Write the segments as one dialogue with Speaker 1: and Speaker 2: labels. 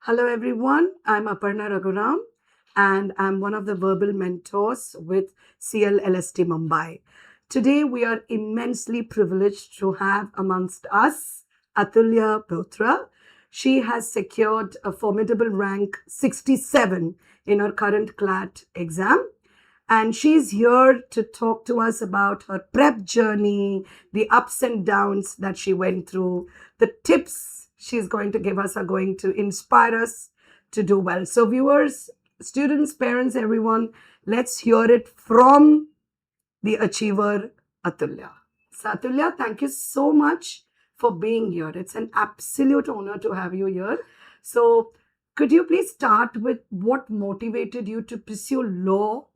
Speaker 1: Hello, everyone. I'm Aparna Raghuram, and I'm one of the verbal mentors with CL-LST Mumbai. Today, we are immensely privileged to have amongst us Atulya Bothra. She has secured a formidable rank 67 in her current CLAT exam. And she's here to talk to us about her prep journey, the ups and downs that she went through, the tips she's going to give us are going to inspire us to do well. So, viewers, students, parents, everyone, let's hear it from the achiever, Atulya. So, Atulya, thank you so much for being here. It's an absolute honor to have you here. So, could you please start with what motivated you to pursue law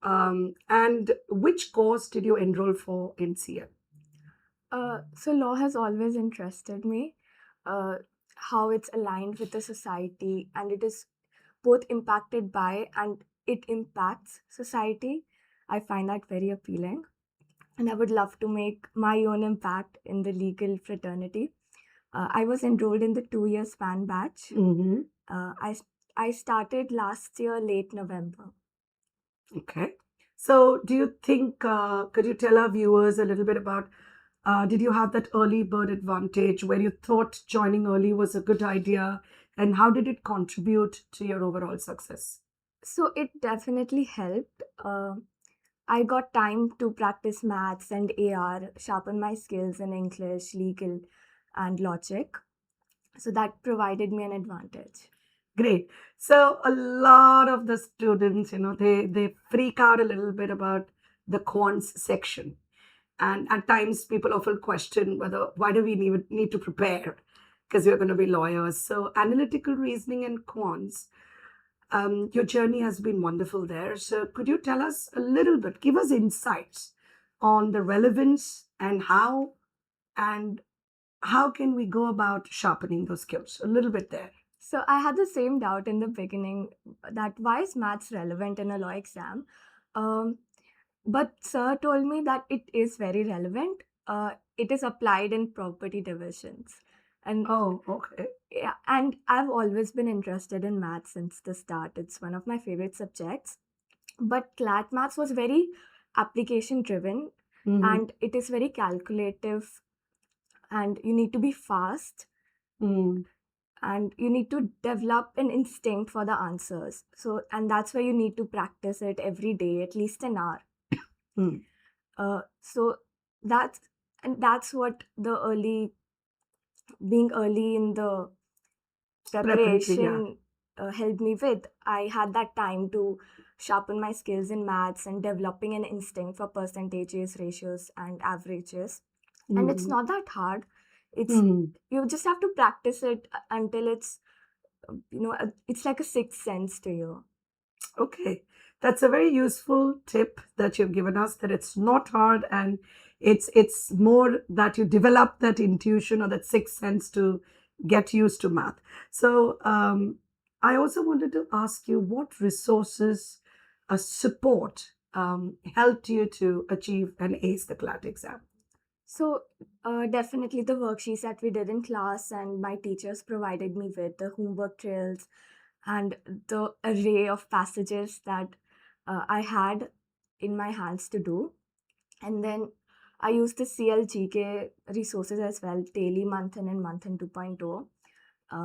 Speaker 1: and which course did you enroll for in CL?
Speaker 2: So law has always interested me, uh, how it's aligned with the society and it is both impacted by and it impacts society. I find that very appealing and I would love to make my own impact in the legal fraternity. I was enrolled in the 2 year span batch.
Speaker 1: Mm-hmm.
Speaker 2: Uh, I, I started last year, late November.
Speaker 1: Okay. So, do you think, could you tell our viewers a little bit about, did you have that early bird advantage where you thought joining early was a good idea? And how did it contribute to your overall success?
Speaker 2: So it definitely helped. I got time to practice maths and AR, sharpen my skills in English, legal, and logic. So that provided me an advantage.
Speaker 1: Great. So a lot of the students, they freak out a little bit about the quants section. And at times people often question whether why do we need to prepare because we're going to be lawyers. So analytical reasoning and quants, your journey has been wonderful there. So could you tell us a little bit, give us insights on the relevance and how can we go about sharpening those skills? A little bit there.
Speaker 2: So I had the same doubt in the beginning that why is maths relevant in a law exam? Um, but sir told me that it is very relevant. It is applied in property divisions. And
Speaker 1: Oh, okay.
Speaker 2: yeah, and I've always been interested in maths since the start. It's one of my favorite subjects. But CLAT maths was very application driven
Speaker 1: Mm-hmm.
Speaker 2: and it is very calculative and you need to be fast
Speaker 1: Mm-hmm.
Speaker 2: and you need to develop an instinct for the answers. So, and that's why you need to practice it every day, at least an hour. So that's and that's what the being early in the
Speaker 1: Preparatory, yeah.
Speaker 2: preparation helped me with. I had that time to sharpen my skills in maths and developing an instinct for percentages, ratios, and averages. And it's
Speaker 1: Mm-hmm.
Speaker 2: not that hard. It's
Speaker 1: Mm-hmm.
Speaker 2: you just have to practice it until it's like a sixth sense to you.
Speaker 1: Okay, that's a very useful tip that you've given us. That it's not hard, and it's more that you develop that intuition or that sixth sense to get used to math. So, I also wanted to ask you what resources, support, helped you to achieve and ace the CLAT exam.
Speaker 2: So, definitely the worksheets that we did in class and my teachers provided me with the homework trails and the array of passages that I had in my hands to do. And then I used the CL resources as well, daily, month-in, and month-in 2.0.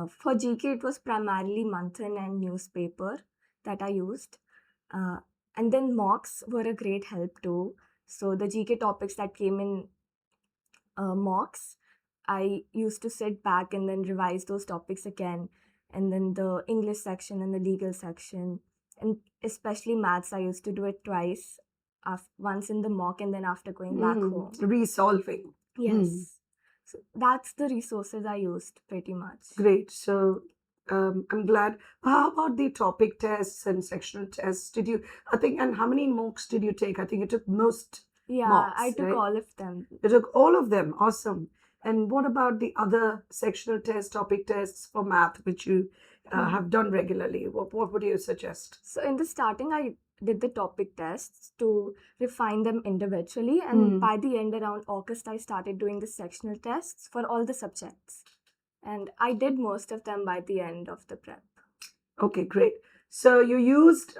Speaker 2: For GK, it was primarily month-in and newspaper that I used. Uh, and then mocks were a great help too. So the GK topics that came in mocks, I used to sit back and then revise those topics again. And then the English section and the legal section, and especially maths, I used to do it twice, once in the mock and then after going back home.
Speaker 1: Resolving.
Speaker 2: Yes. So that's the resources I used pretty much.
Speaker 1: Great. So I'm glad. How about the topic tests and sectional tests? Did you, I think, and how many mocks did you take? I think you took most
Speaker 2: Yeah, I
Speaker 1: mocks,
Speaker 2: took
Speaker 1: right?
Speaker 2: all of them.
Speaker 1: You took all of them. Awesome. And what about the other sectional tests, topic tests for math, which you have done regularly? What would you suggest?
Speaker 2: So in the starting, I did the topic tests to refine them individually, and
Speaker 1: Hmm.
Speaker 2: by the end around August, I started doing the sectional tests for all the subjects. and I did most of them by the end of the prep.
Speaker 1: Okay, great. So you used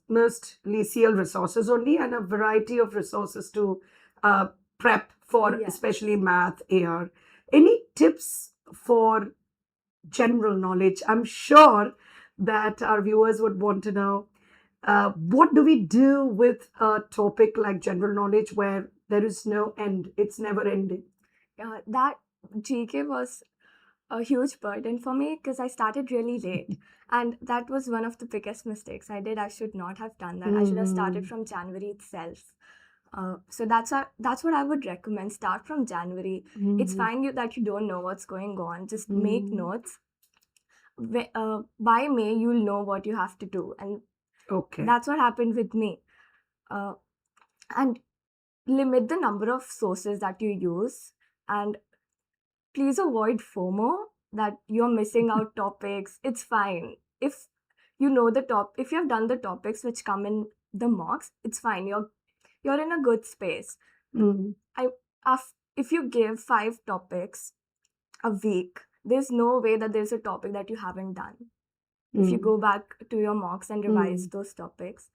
Speaker 1: mostly CL resources only and a variety of resources to uh, prep for especially
Speaker 2: Yes.
Speaker 1: math, AR. Any tips for general knowledge? I'm sure that our viewers would want to know what do we do with a topic like general knowledge where there is no end, it's never ending.
Speaker 2: That GK was a huge burden for me because I started really late. And that was one of the biggest mistakes I did. I should not have done that. I should have started from January itself. So that's what I would recommend. Start from January. It's fine that you don't know what's going on. Just make notes. By May, you'll know what you have to do, and
Speaker 1: Okay.
Speaker 2: that's what happened with me. Uh, and limit the number of sources that you use, and please avoid FOMO, that you're missing out topics. It's fine. If you know if you have done the topics which come in the mocks, it's fine. You're in a good space.
Speaker 1: Mm.
Speaker 2: I if you give 5 topics a week, there's no way that there's a topic that you haven't done. If you go back to your mocks and revise those topics,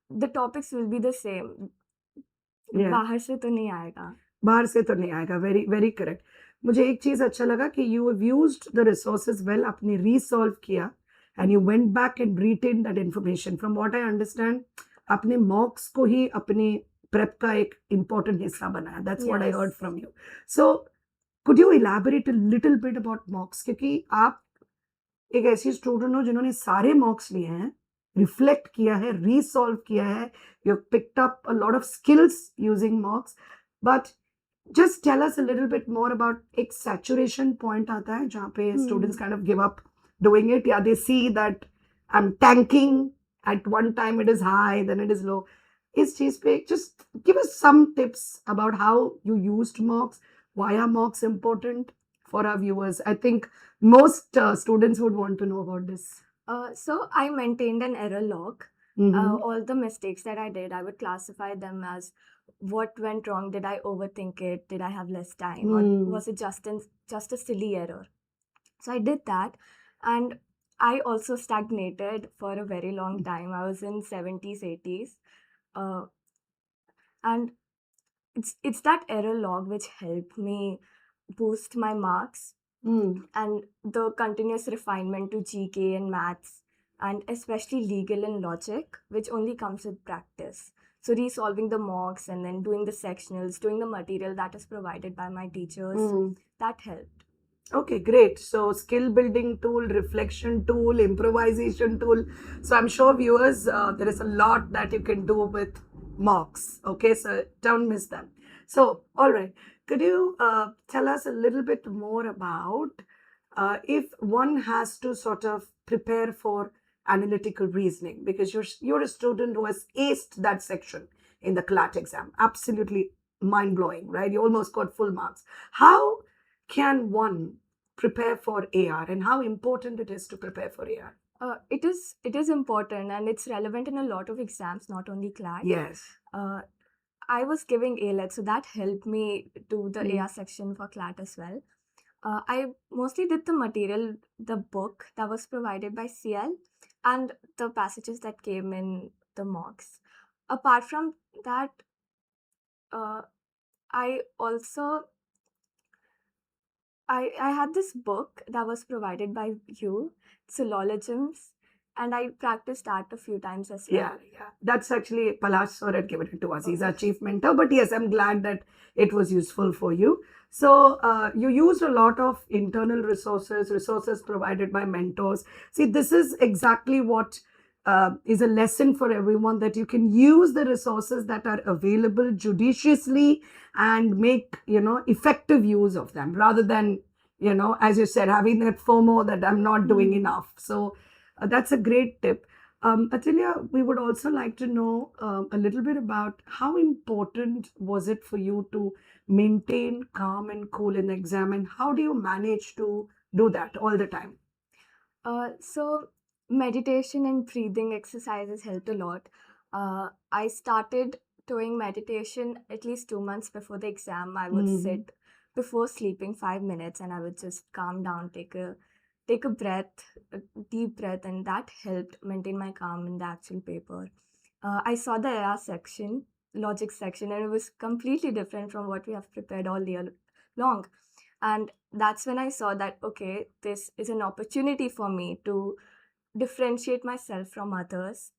Speaker 2: the topics will be the same.
Speaker 1: Yeah.
Speaker 2: बाहर से तो नहीं आएगा.
Speaker 1: बाहर से तो नहीं आएगा. Very very correct. मुझे एक चीज अच्छा लगा कि you have used the resources well. आपने रीसॉल्व किया and you went back and retain that information. From what I understand आपने मॉक्स को ही अपने प्रेप का एक इम्पोर्टेंट हिस्सा बनाया. That's what I heard from you. So could you elaborate a little bit about मॉक्स, क्योंकि आप एक ऐसी स्टूडेंट हो जिन्होंने सारे मॉक्स लिए हैं, रिफ्लेक्ट किया है, रीसॉल्व किया है, you have picked up a lot of skills using mocks. But just tell us a little bit more about एक सैचुरेशन पॉइंट आता है जहाँ पे students kind of give up doing it, या they see that I am tanking at one time it is high, then it is low. इस चीज पे just give us some tips about how you used mocks, why are mocks important for our viewers. I think most students would want to know about this.
Speaker 2: So I maintained an error log. All the mistakes that I did, I would classify them as what went wrong. Did I overthink it? Did I have less time? Or was it just a silly error? So I did that. And I also stagnated for a very long time. I was in 70s, 80s. Uh, and it's that error log which helped me boost my marks, and the continuous refinement to GK and maths, and especially legal and logic, which only comes with practice. So resolving the mocks and then doing the sectionals, doing the material that is provided by my teachers, that helped.
Speaker 1: Okay, great. So skill building tool, reflection tool, improvisation tool. So I'm sure viewers, there is a lot that you can do with mocks. Okay, so don't miss them. So, all right. Could you tell us a little bit more about if one has to sort of prepare for analytical reasoning, because you're a student who has aced that section in the CLAT exam. Absolutely mind blowing, right? You almost got full marks. How can one prepare for AR, and how important it is to prepare for AR?
Speaker 2: It is important, and it's relevant in a lot of exams, not only CLAT.
Speaker 1: Yes.
Speaker 2: I was giving AILET, so that helped me do the AR section for CLAT as well. I mostly did the material, the book that was provided by CL, and the passages that came in the mocks. Apart from that, I also I had this book that was provided by you, Syllogisms, and I practiced that a few times as well.
Speaker 1: Yeah. That's actually Palash sir had given it to us. He's our chief mentor. But yes, I'm glad that it was useful for you. So you used a lot of internal resources provided by mentors. See, this is exactly what is a lesson for everyone, that you can use the resources that are available judiciously and make, effective use of them, rather than, as you said, having that FOMO that I'm not doing enough. So that's a great tip. Atulya, we would also like to know a little bit about how important was it for you to maintain calm and cool in the exam, and how do you manage to do that all the time?
Speaker 2: So meditation and breathing exercises helped a lot. I started doing meditation at least 2 months before the exam. I would sit before sleeping 5 minutes, and I would just calm down, take a breath, a deep breath, and that helped maintain my calm in the actual paper. I saw the AR section, logic section, and it was completely different from what we have prepared all year long. And that's when I saw that, okay, this is an opportunity for me to differentiate myself from others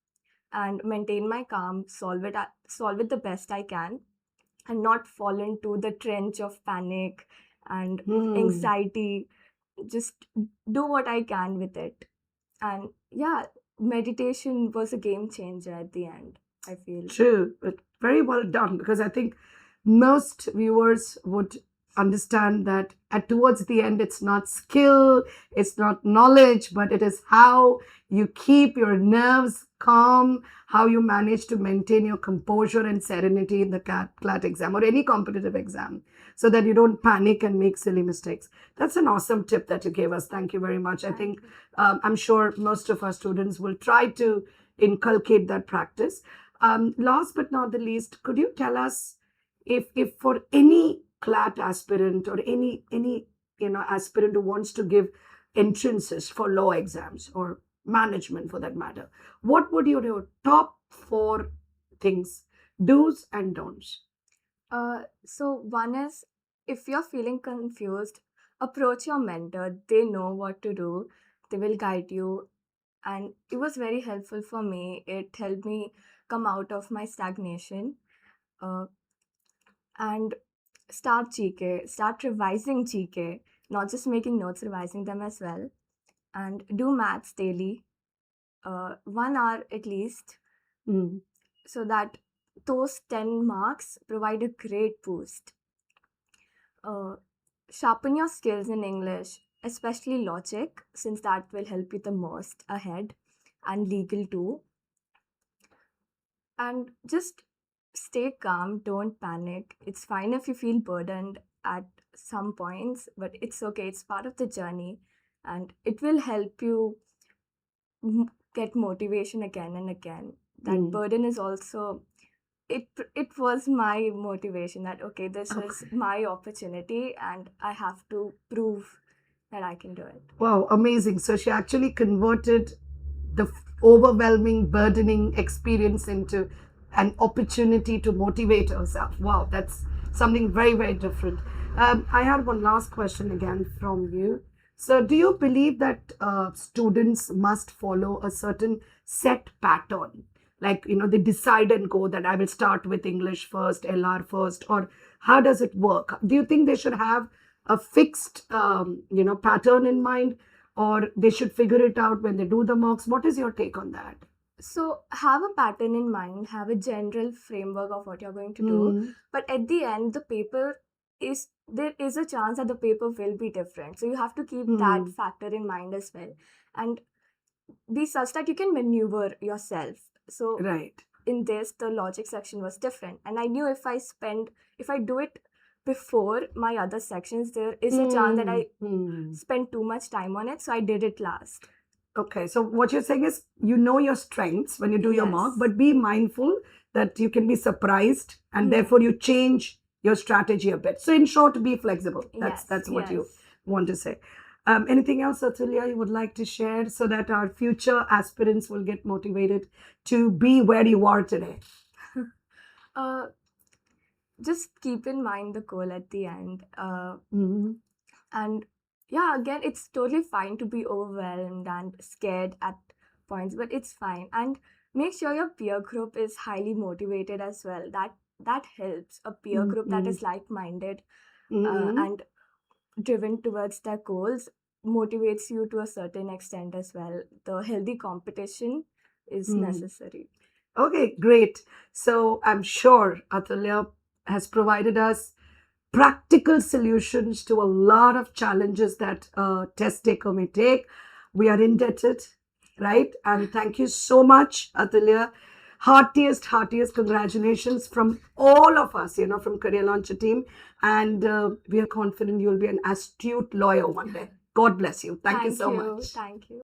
Speaker 2: and maintain my calm, solve it the best I can, and not fall into the trench of panic and
Speaker 1: Hmm.
Speaker 2: anxiety. Just do what I can with it. And yeah, meditation was a game changer at the end, I feel.
Speaker 1: True, but very well done, because I think most viewers would understand that at towards the end it's not skill, it's not knowledge, but it is how you keep your nerves calm, how you manage to maintain your composure and serenity in the CLAT exam or any competitive exam, so that you don't panic and make silly mistakes. That's an awesome tip that you gave us. Thank you very much. I think I'm sure most of our students will try to inculcate that practice. Last but not the least, could you tell us if for any CLAT aspirant or any aspirant who wants to give entrances for law exams or management for that matter, what would your top four things, do's and don'ts?
Speaker 2: So one is, if you're feeling confused, approach your mentor. They know what to do. They will guide you. And it was very helpful for me. It helped me come out of my stagnation. Uh, and start GK, start revising GK, not just making notes, revising them as well. And do maths daily, 1 hour at least,
Speaker 1: Mm.
Speaker 2: so that those 10 marks provide a great boost. Uh, Sharpen your skills in English, especially logic, since that will help you the most ahead, and legal too. And just stay calm, don't panic. It's fine if you feel burdened at some points, but it's okay. It's part of the journey, and it will help you get motivation again and again. That
Speaker 1: Mm.
Speaker 2: burden is also it was my motivation that, okay, this is
Speaker 1: Okay.
Speaker 2: my opportunity and I have to prove that I can do it.
Speaker 1: Wow, amazing. So she actually converted the overwhelming, burdening experience into an opportunity to motivate herself. Wow, that's something very, very different. I had one last question again from you. So, do you believe that students must follow a certain set pattern? Like, they decide and go that I will start with English first, LR first, or how does it work? Do you think they should have a fixed, pattern in mind, or they should figure it out when they do the mocks? What is your take on that?
Speaker 2: So have a pattern in mind, have a general framework of what you're going to do,
Speaker 1: Hmm.
Speaker 2: but at the end the paper is, there is a chance that the paper will be different, so you have to keep that
Speaker 1: Hmm.
Speaker 2: factor in mind as well, and be such that you can maneuver yourself. So
Speaker 1: Right.
Speaker 2: in this, the logic section was different, and I knew if I do it before my other sections, there is a chance that
Speaker 1: Hmm.
Speaker 2: I
Speaker 1: Hmm.
Speaker 2: spend too much time on it, so I did it last.
Speaker 1: Okay, so what you're saying is you know your strengths when you do your mock,
Speaker 2: Yes.
Speaker 1: but be mindful that you can be surprised, and
Speaker 2: Hmm.
Speaker 1: therefore you change your strategy a bit. So in short, be flexible. That's
Speaker 2: Yes,
Speaker 1: that's what you
Speaker 2: yes.
Speaker 1: want to say. Anything else, Atulya, you would like to share so that our future aspirants will get motivated to be where you are today?
Speaker 2: uh, just keep in mind the goal at the end.
Speaker 1: Hmm.
Speaker 2: And yeah, again, it's totally fine to be overwhelmed and scared at points, but it's fine. And make sure your peer group is highly motivated as well. That helps. A peer group that
Speaker 1: Hmm.
Speaker 2: is like-minded
Speaker 1: Hmm.
Speaker 2: and driven towards their goals motivates you to a certain extent as well. The healthy competition is
Speaker 1: Hmm.
Speaker 2: necessary.
Speaker 1: Okay, great. So I'm sure Atulya has provided us practical solutions to a lot of challenges that a test taker may take. We are indebted, right? And thank you so much, Atulya. Heartiest congratulations from all of us, from Career Launcher team. And we are confident you'll be an astute lawyer one day. God bless you. Thank you
Speaker 2: Thank
Speaker 1: so
Speaker 2: you.
Speaker 1: much.
Speaker 2: Thank you.